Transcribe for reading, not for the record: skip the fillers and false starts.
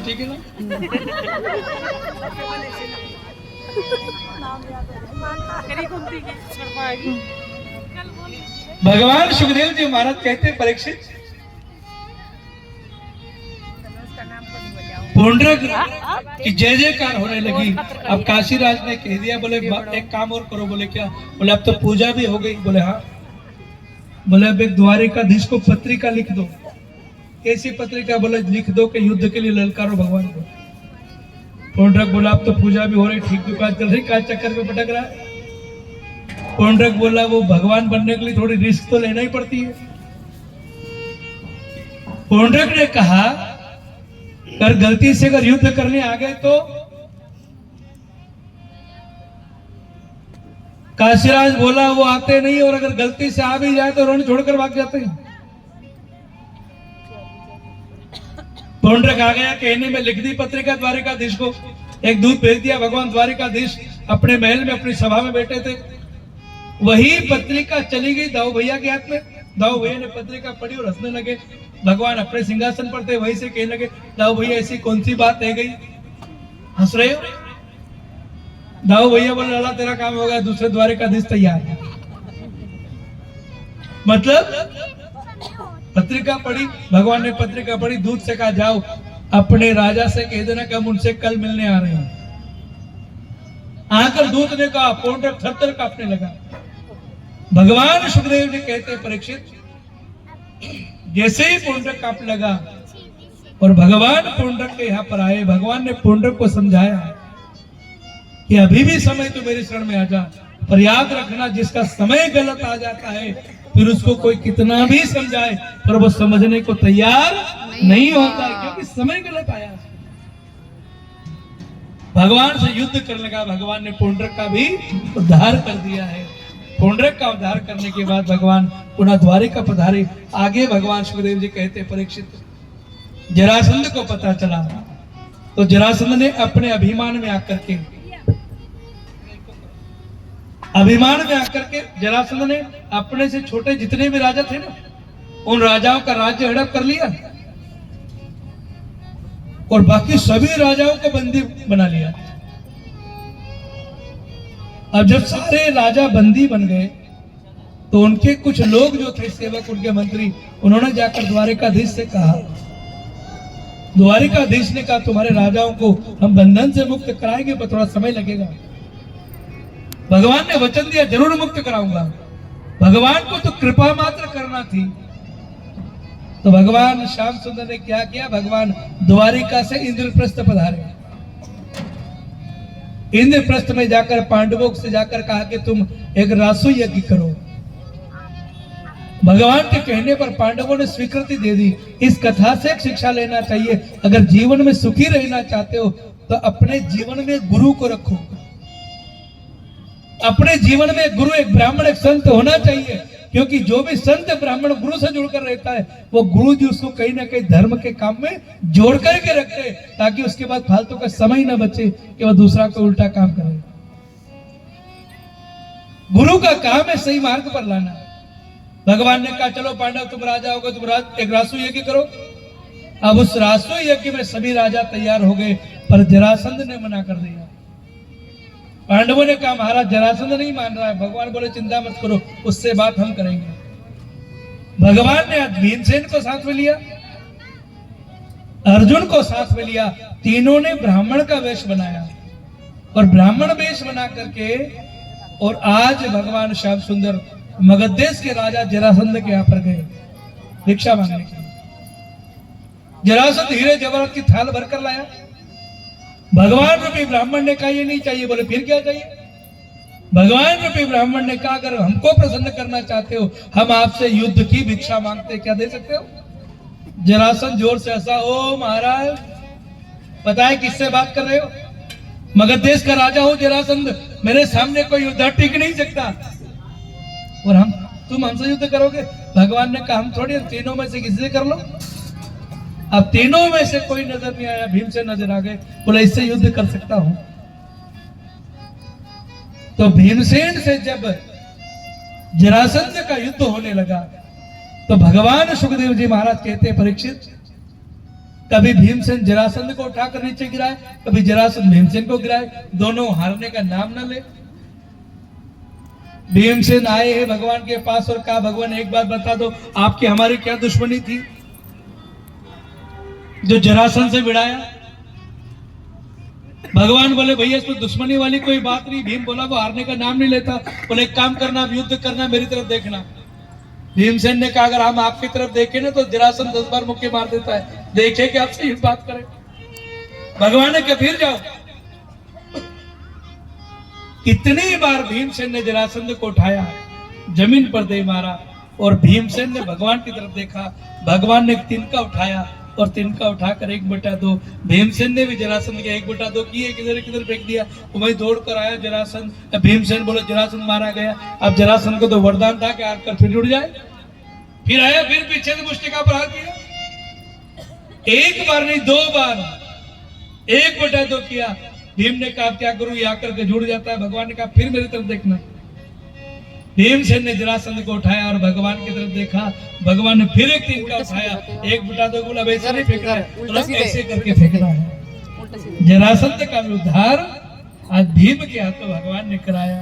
ठीक है ना? भगवान सुखदेव जी महाराज कहते हैं परीक्षित, पुंडरक की जय जयकार होने लगी। अब काशीराज ने कह दिया, बोले एक काम और करो। बोले क्या? बोले अब तो पूजा भी हो गई। बोले हाँ। बोले अब एक द्वारिकाधीश को पत्रिका लिख दो। कैसी पत्रिका? बोले लिख दो कि युद्ध के लिए ललकारो भगवान को। पुंडरक बोला अब तो पूजा भी हो रही, ठीक भी बात चल रही, क्या चक्कर में भटक रहा है? पुंडरक बोला वो भगवान बनने के लिए थोड़ी रिस्क तो लेना ही पड़ती है। पुंडरक ने कहा अगर गलती से अगर युद्ध करने आ गए तो काशीराज बोला वो आते नहीं, और अगर गलती से आ भी जाए तो रण छोड़कर भाग जाते हैं। पुंडरक आ गया, कहने में लिख दी पत्रिका द्वारिकाधीश को। एक दूत भेज दिया। भगवान द्वारिकाधीश अपने महल में अपनी सभा में बैठे थे। वही पत्रिका चली गई दाऊ भैया के हाथ में। दाऊ भैया ने पत्रिका पढ़ी और हंसने लगे। भगवान अपने सिंहासन पर थे, वहीं से कहने लगे दाऊ भैया ऐसी कौन सी बात है गई, हंस रहे हो? दाऊ भैया बोले लाला तेरा काम हो गया, दूसरे द्वारिकाधीश तैयार है। मतलब पत्रिका पढ़ी, भगवान ने पत्रिका पढ़ी, दूत से कहा जाओ अपने राजा से कह देना कि हम उनसे कल मिलने आ रहे हैं। आकर दूत ने कहा, पुंडरक थर-थर कांपने लगा। भगवान सुखदेव जी कहते परीक्षित, जैसे ही पुंडरक कांपने लगा और भगवान पुंडरक के यहाँ पर आए, भगवान ने पुंडरक को समझाया कि अभी भी समय तो मेरे शरण में आ जा, पर याद रखना जिसका समय गलत आ जाता है फिर उसको कोई कितना भी समझाए पर वो समझने को तैयार नहीं होता है, क्योंकि समय गलत आया। भगवान से युद्ध करने लगा। भगवान ने पुंडरक का भी उद्धार कर दिया है। पुंडरक का उद्धार करने के बाद भगवान पुनः द्वारिका पधारे। आगे भगवान सुखदेव जी कहते परीक्षित, जरासंध को पता चला तो जरासंध ने अपने अभिमान में आकर के जरासंध ने अपने से छोटे जितने भी राजा थे ना, उन राजाओं का राज्य हड़प कर लिया और बाकी सभी राजाओं को बंदी बना लिया। अब जब सारे राजा बंदी बन गए तो उनके कुछ लोग जो थे सेवक, उनके मंत्री, उन्होंने जाकर द्वारिकाधीश से कहा, द्वारिकाधीश ने कहा तुम्हारे राजाओं को हम बंधन से मुक्त कराएंगे पर थोड़ा समय लगेगा। भगवान ने वचन दिया जरूर मुक्त कराऊंगा। भगवान को तो कृपा मात्र करना थी। तो भगवान श्याम सुंदर ने क्या किया, भगवान द्वारिका से इंद्रप्रस्थ पधारे। इंद्रप्रस्थ में जाकर पांडवों से जाकर कहा कि तुम एक रासु यज्ञ करो। भगवान के कहने पर पांडवों ने स्वीकृति दे दी। इस कथा से एक शिक्षा लेना चाहिए, अगर जीवन में सुखी रहना चाहते हो तो अपने जीवन में गुरु को रखो। अपने जीवन में गुरु, एक ब्राह्मण, एक संत होना चाहिए, क्योंकि जो भी संत ब्राह्मण गुरु से जुड़कर रहता है वो गुरु जी उसको कहीं ना कहीं धर्म के काम में जोड़ करके रखते हैं, ताकि उसके बाद फालतू का समय न बचे कि वह दूसरा को उल्टा काम करे। गुरु का काम है सही मार्ग पर लाना। भगवान ने कहा चलो पांडव तुम राजा होगे, तुम एक रासु यज्ञ करो। अब उस रासु यज्ञ में सभी राजा तैयार हो गए, पर जरासंध ने मना कर दिया। पांडवों ने कहा महाराज जरासंध नहीं मान रहा है। भगवान बोले चिंता मत करो, उससे बात हम करेंगे। भगवान ने भीमसेन को साथ में लिया, अर्जुन को साथ में लिया, तीनों ने ब्राह्मण का वेश बनाया और ब्राह्मण वेश बना करके, और आज भगवान श्याम सुंदर मगध देश के राजा जरासंध के यहाँ पर गए भिक्षा मांगने के लिए। जरासंध हीरे जवाहरात की थाल भरकर लाया। भगवान रूपी ब्राह्मण ने कहा ये नहीं चाहिए। बोले फिर क्या चाहिए? भगवान रूपी ब्राह्मण ने कहा अगर हमको प्रसन्न करना चाहते हो हम आपसे युद्ध की भिक्षा मांगते, क्या दे सकते हो? जरासंध जोर से हंसा, ओ महाराज पता है किससे बात कर रहे हो? मगध देश का राजा हो जरासंध, मेरे सामने कोई युद्ध टिक नहीं सकता और तुम हमसे युद्ध करोगे? भगवान ने कहा हम थोड़ी, तीनों में से किसी से कर लो। अब तीनों में से कोई नजर नहीं आया, भीमसेन नजर आ गए। बोला इससे युद्ध कर सकता हूं। तो भीमसेन से जब जरासंध का युद्ध होने लगा तो भगवान सुखदेव जी महाराज कहते हैं परीक्षित, कभी भीमसेन जरासंध को उठाकर नीचे गिराए, कभी जरासंध भीमसेन को गिराए, दोनों हारने का नाम न ले। भीमसेन आए हैं भगवान के पास और कहा, भगवान एक बात बता दो, आपकी हमारी क्या दुश्मनी थी जो जरासंध से भिड़ाया? भगवान बोले, भैया इसमें दुश्मनी वाली कोई बात नहीं। भीम बोला, वो हारने का नाम नहीं लेता। बोले, एक काम करना, युद्ध करना, मेरी तरफ देखना। भीमसेन ने कहा, अगर हम आपकी तरफ देखें ना तो जरासंध 10 बार मुक्के मार देता है, देखे कि आपसे ये बात करें। भगवान ने कहा, फिर जाओ। कितनी बार भीमसेन ने जरासंध को उठाया, जमीन पर दे मारा, और भीमसेन ने भगवान की तरफ देखा। भगवान ने तिनका उठाया और तिनका उठाकर 1/2। भीमसेन ने भी जरासंध के 1/2 किए, किधर किधर फेंक दिया। वही दौड़ कर आया जरासंध। भीमसेन बोले, जरासंध मारा गया। अब जरासंध को तो वरदान था कि आकर फिर उड़ जाए। फिर आया, फिर पीछे से मुष्टिका प्रहार किया। एक बार नहीं, 2 बार 1/2 किया। भीम ने कहा, क्या करूं, ये आकर के जुड़ जाता है। भगवान ने कहा, फिर मेरी तरफ देखना। भीमसेन ने जरासंध को उठाया और भगवान की तरफ देखा। भगवान ने फिर एक तिनका उठाया, 1/2 बोला, वैसे नहीं फेंकना है, ऐसे करके फेंकना है। जरासंध का उद्धार आज भीम के हाथों भगवान ने कराया।